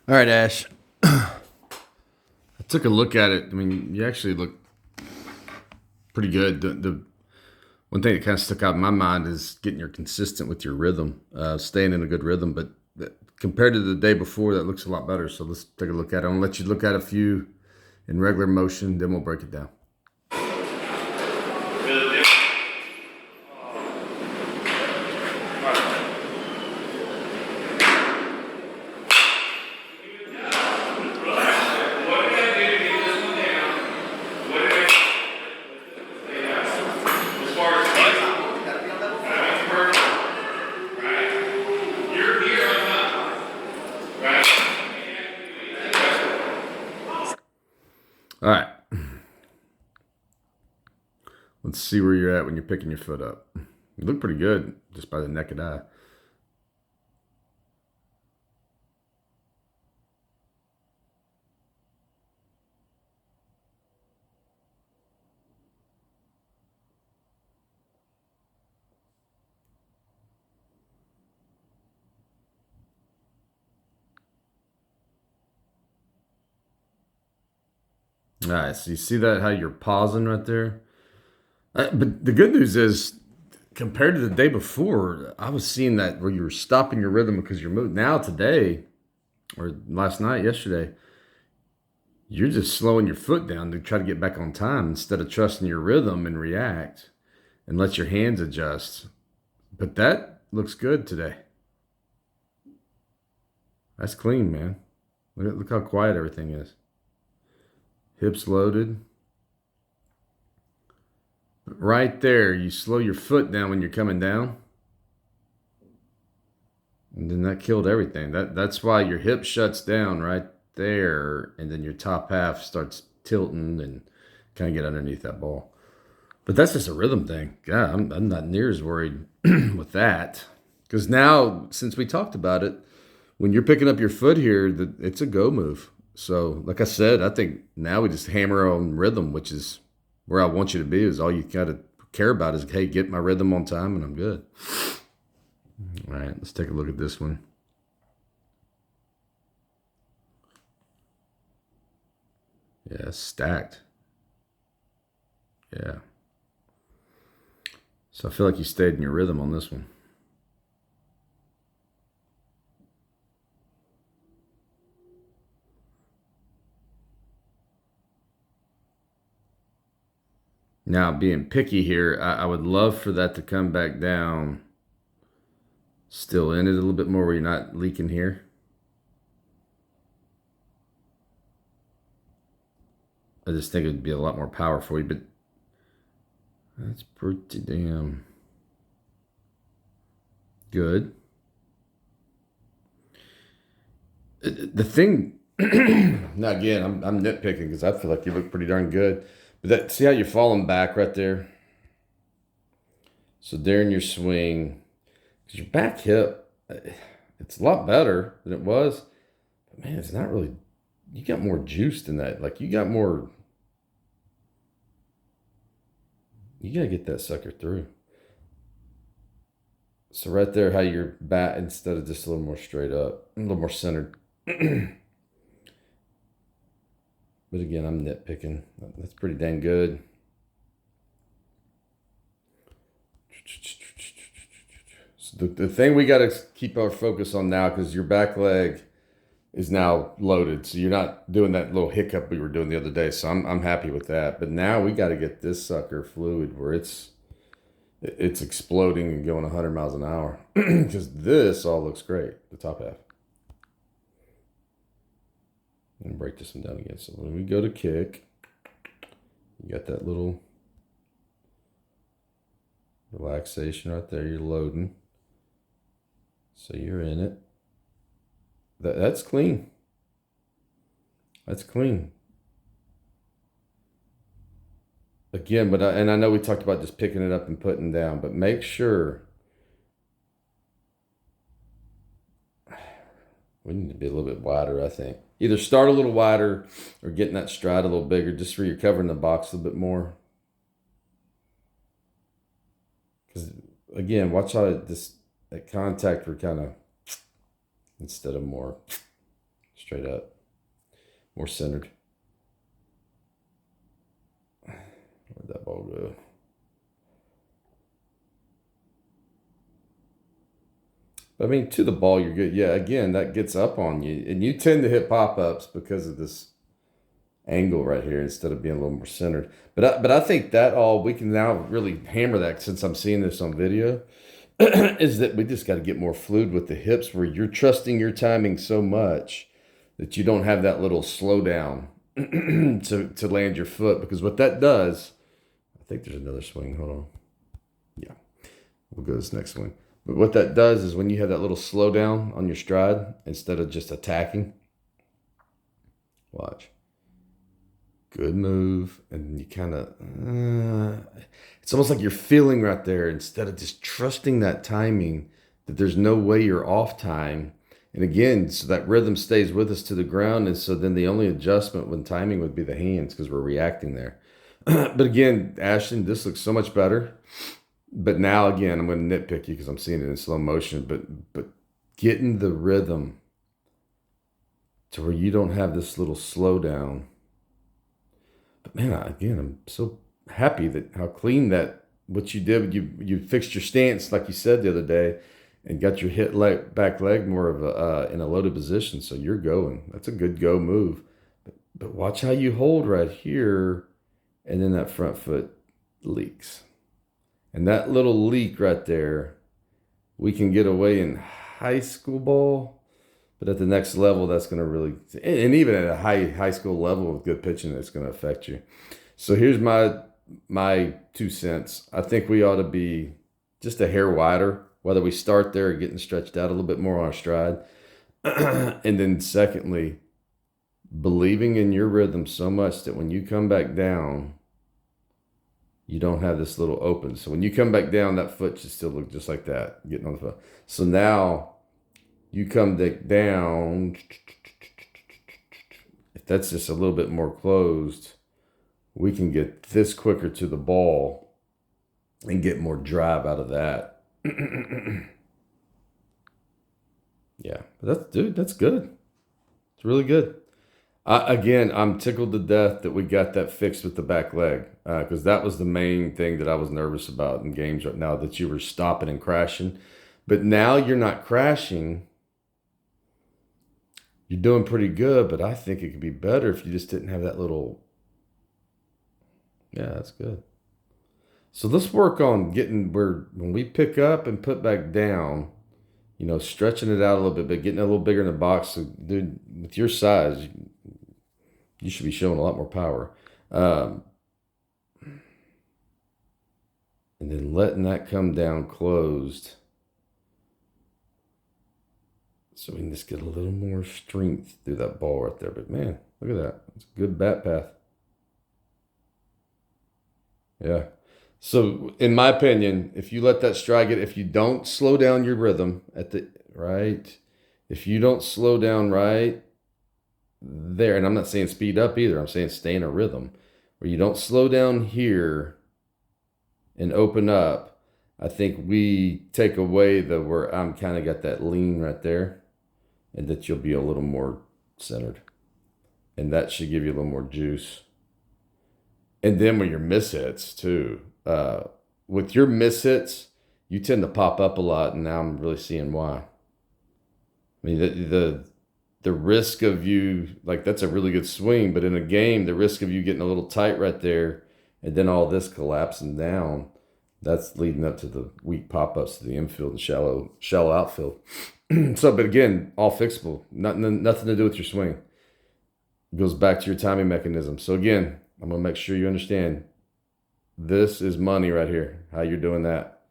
All right, Ash. I took a look at it. I mean, you actually look pretty good. The one thing that kind of stuck out in my mind is getting your consistent with your rhythm, staying in a good rhythm. But compared to the day before, that looks a lot better. So let's take a look at it. I'll let you look at a few in regular motion, then we'll break it down. All right. Let's see where you're at when you're picking your foot up. You look pretty good just by the naked eye. All right. So you see that how you're pausing right there? But the good news is, compared to the day before, I was seeing that where you were stopping your rhythm because you're moving. Now today, or last night, yesterday, you're just slowing your foot down to try to get back on time instead of trusting your rhythm and react and let your hands adjust. But that looks good today. That's clean, man. Look how quiet everything is. Hips loaded. Right there, you slow your foot down when you're coming down. And then that killed everything. That's why your hip shuts down right there, and then your top half starts tilting and kind of get underneath that ball. But that's just a rhythm thing. Yeah, I'm not near as worried with that. Because now, since we talked about it, when you're picking up your foot here, it's a go move. So, like I said, I think now we just hammer on rhythm, which is where I want you to be. Is all you got to care about is, hey, get my rhythm on time, and I'm good. All right, let's take a look at this one. Yeah, stacked. Yeah. So I feel like you stayed in your rhythm on this one. Now, being picky here, I would love for that to come back down, still in it a little bit more where you're not leaking here. I just think it would be a lot more power for you, but that's pretty damn good. The thing, now again, I'm nitpicking because I feel like you look pretty darn good. But that, see how you're falling back right there? So during your swing, because your back hip, it's a lot better than it was. But man, it's not really, you got more juice than that. Like you got more, you got to get that sucker through. So right there, how your bat, instead of just a little more straight up, a little more centered. But again, I'm nitpicking. That's pretty dang good. So the thing we got to keep our focus on now, because your back leg is now loaded, so you're not doing that little hiccup we were doing the other day. So I'm happy with that. But now we got to get this sucker fluid where it's exploding and going 100 miles an hour. Because this all looks great, the top half. And break this one down again. So when we go to kick, you got that little relaxation right there. You're loading. So you're in it. That's clean. That's clean. Again, and I know we talked about just picking it up and putting down, but make sure we need to be a little bit wider, I think. Either start a little wider or getting that stride a little bigger, just where you're covering the box a little bit more. Because again, watch how this at contact we're kind of, instead of more straight up, more centered. Where'd that ball go? I mean, to the ball, you're good. Yeah, again, that gets up on you. And you tend to hit pop-ups because of this angle right here instead of being a little more centered. But I think that all we can now really hammer that since I'm seeing this on video is that we just got to get more fluid with the hips where you're trusting your timing so much that you don't have that little slowdown to land your foot. Because what that does, I think there's another swing. Hold on. Yeah, we'll go to this next swing. But what that does is when you have that little slowdown on your stride instead of just attacking, watch. Good move. And you kind of, it's almost like you're feeling right there instead of just trusting that timing that there's no way you're off time. And again, so that rhythm stays with us to the ground. And so then the only adjustment when timing would be the hands because we're reacting there. But again, Ashton, this looks so much better. But now again, I'm going to nitpick you because I'm seeing it in slow motion. But getting the rhythm to where you don't have this little slowdown. But man, again, I'm so happy that how clean that what you did. You fixed your stance like you said the other day, and got your back leg more of in a loaded position. So you're going. That's a good go move. But watch how you hold right here, and then that front foot leaks. And that little leak right there, we can get away in high school ball, but at the next level, that's going to really, and even at a high school level with good pitching, that's going to affect you. So here's my 2 cents. I think we ought to be just a hair wider, whether we start there or getting stretched out a little bit more on our stride. And then secondly, believing in your rhythm so much that when you come back down, you don't have this little open. So when you come back down, that foot should still look just like that, getting on the foot. So now you come down. If that's just a little bit more closed, we can get this quicker to the ball and get more drive out of that. Yeah, but that's good. It's really good. Again, I'm tickled to death that we got that fixed with the back leg because that was the main thing that I was nervous about in games right now, that you were stopping and crashing. But now you're not crashing. You're doing pretty good, but I think it could be better if you just didn't have that little... Yeah, that's good. So let's work on getting when we pick up and put back down, stretching it out a little bit, but getting a little bigger in the box. So, dude, with your size, you should be showing a lot more power. And then letting that come down closed. So we can just get a little more strength through that ball right there. But man, look at that. It's a good bat path. Yeah. So in my opinion, if you let that stride if you don't slow down your rhythm if you don't slow down right there, and I'm not saying speed up either, I'm saying stay in a rhythm where you don't slow down here and open up, I think we take away where I'm kind of got that lean right there, and that you'll be a little more centered, and that should give you a little more juice. And then with your mishits too, with your mishits, you tend to pop up a lot, and now I'm really seeing why. I mean, the risk of you, like, that's a really good swing, but in a game, the risk of you getting a little tight right there, and then all this collapsing down, that's leading up to the weak pop-ups to the infield and shallow outfield. So, but again, all fixable. Nothing to do with your swing. It goes back to your timing mechanism. So again, I'm going to make sure you understand this is money right here, how you're doing that.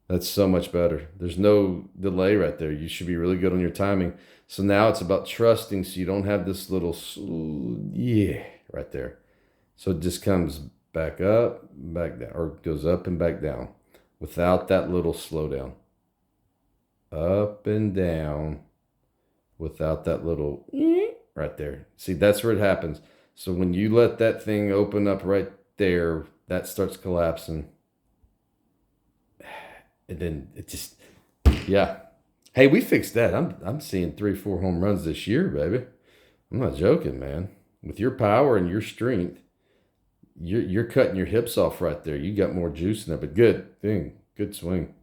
That's so much better. There's no delay right there. You should be really good on your timing. So now it's about trusting so you don't have this little, right there. So it just comes back up, back down, or goes up and back down without that little slowdown. Up and down without that little right there. See, that's where it happens. So when you let that thing open up right there, that starts collapsing. And then it just, yeah. Hey, we fixed that. I'm seeing 3, 4 home runs this year, baby. I'm not joking, man. With your power and your strength, you're cutting your hips off right there. You got more juice in there, but good thing, good swing.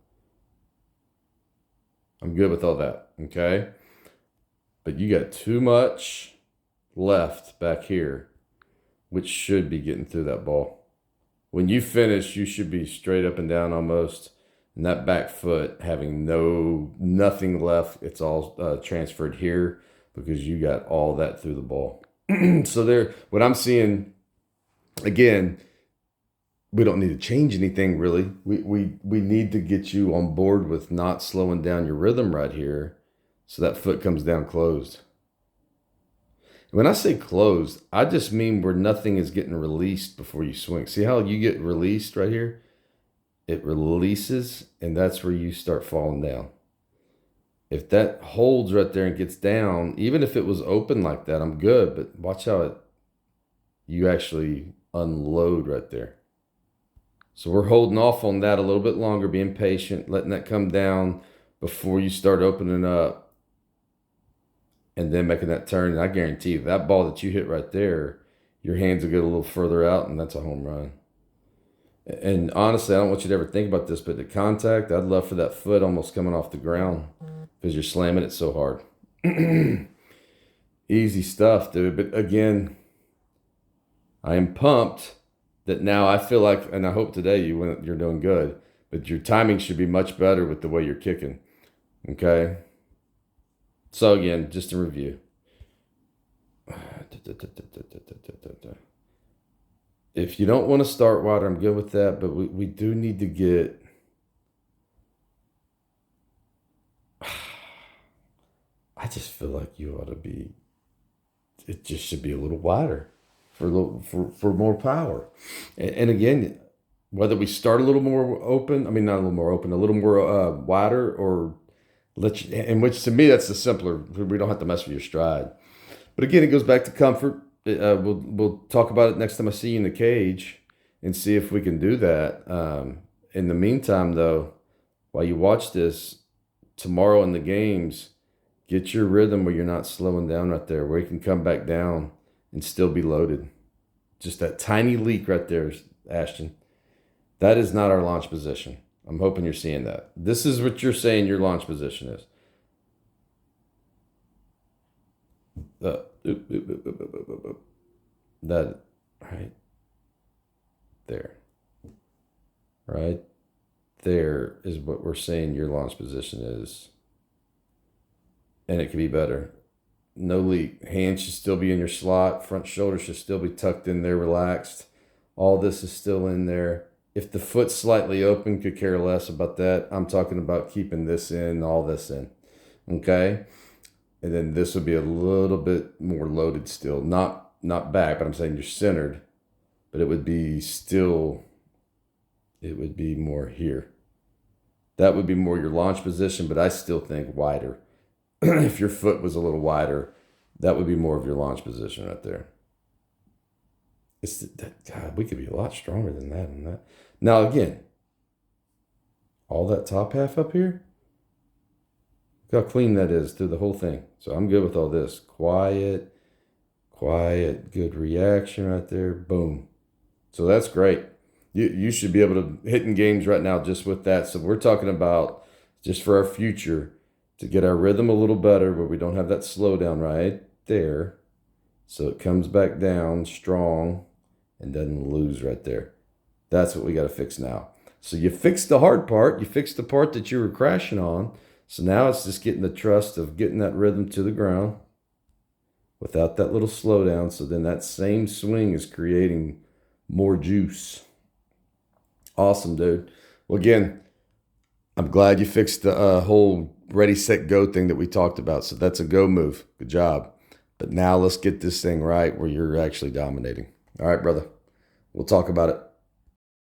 I'm good with all that. Okay, but you got too much left back here, which should be getting through that ball. When you finish, you should be straight up and down almost, and that back foot having nothing left. It's all transferred here because you got all that through the ball. So there, what I'm seeing again, we don't need to change anything really. We need to get you on board with not slowing down your rhythm right here, so that foot comes down closed. When I say closed, I just mean where nothing is getting released before you swing. See how you get released right here? It releases, and that's where you start falling down. If that holds right there and gets down, even if it was open like that, I'm good. But watch how you actually unload right there. So we're holding off on that a little bit longer, being patient, letting that come down before you start opening up and then making that turn. And I guarantee you, that ball that you hit right there, your hands will get a little further out, and that's a home run. And honestly, I don't want you to ever think about this, but the contact, I'd love for that foot almost coming off the ground because you're slamming it so hard. Easy stuff, dude. But again, I am pumped that now I feel like, and I hope today you're doing good, but your timing should be much better with the way you're kicking. Okay? So again, just to review. If you don't want to start wider, I'm good with that, but we do need to get... I just feel like you ought to be... It just should be a little wider for more power. And again, whether we start a little more open, I mean, not a little more open, a little more wider, or in which to me, that's the simpler. We don't have to mess with your stride. But again, it goes back to comfort. We'll talk about it next time I see you in the cage and see if we can do that. In the meantime, though, while you watch this, tomorrow in the games, get your rhythm where you're not slowing down right there, where you can come back down and still be loaded. Just that tiny leak right there, Ashton. That is not our launch position. I'm hoping you're seeing that. This is what you're saying your launch position is. That right there. Right there is what we're saying your launch position is. And it could be better. No leak. Hands should still be in your slot. Front shoulder should still be tucked in there, relaxed. All this is still in there. If the foot's slightly open, could care less about that. I'm talking about keeping this in, all this in. Okay? And then this would be a little bit more loaded still. Not back, but I'm saying you're centered. But it would be more here. That would be more your launch position, but I still think wider. If your foot was a little wider, that would be more of your launch position right there. God, we could be a lot stronger than that and that. Now again, all that top half up here, look how clean that is through the whole thing. So I'm good with all this. Quiet, good reaction right there. Boom. So that's great. You should be able to hit in games right now just with that. So we're talking about just for our future, to get our rhythm a little better where we don't have that slowdown right there. So it comes back down strong and doesn't lose right there. That's what we got to fix now. So you fixed the hard part. You fixed the part that you were crashing on. So now it's just getting the trust of getting that rhythm to the ground without that little slowdown. So then that same swing is creating more juice. Awesome, dude. Well, again, I'm glad you fixed the whole ready, set, go thing that we talked about. So that's a go move. Good job. But now let's get this thing right where you're actually dominating. All right, brother. We'll talk about it.